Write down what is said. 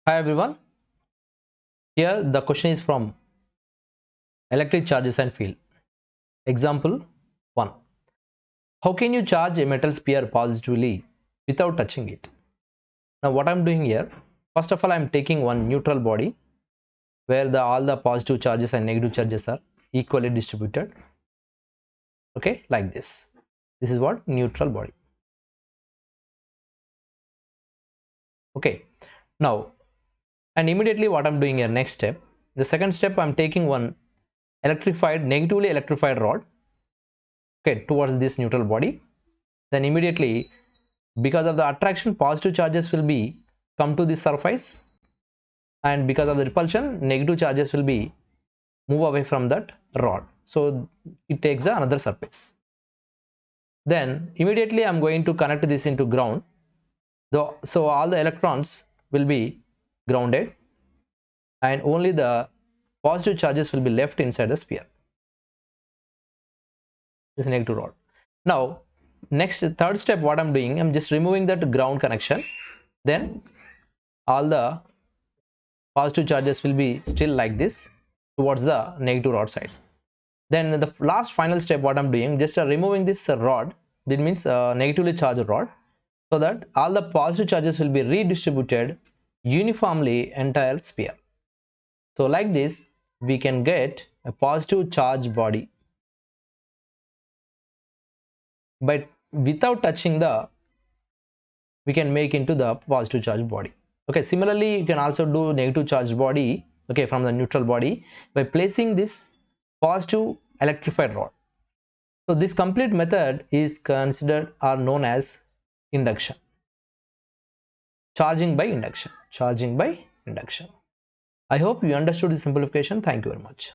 Hi everyone. Here the question is from electric charges and field. Example 1. How can you charge a metal sphere positively without touching it? Now what I'm doing here, first of all I'm taking one neutral body where all the positive charges and negative charges are equally distributed. Okay, like this. This is what neutral body. Okay. Now and immediately what I'm doing here, next step, the second step, I'm taking one negatively electrified rod, okay, towards this neutral body. Then immediately, because of the attraction, positive charges will be come to the surface, and because of the repulsion, negative charges will be move away from that rod, so it takes another surface. Then immediately I'm going to connect this into ground, so all the electrons will be grounded and only the positive charges will be left inside the sphere, this negative rod. Now third step, what I'm doing, I'm just removing that ground connection. Then all the positive charges will be still like this towards the negative rod side. Then the last final step, what I'm doing, just removing this rod, that means negatively charged rod, so that all the positive charges will be redistributed uniformly entire sphere. So like this we can get a positive charge body, but without touching we can make into the positive charge body. Okay, similarly you can also do negative charge body, okay, from the neutral body by placing this positive electrified rod. So this complete method is considered or known as induction, charging by induction. I hope you understood the simplification. Thank you very much.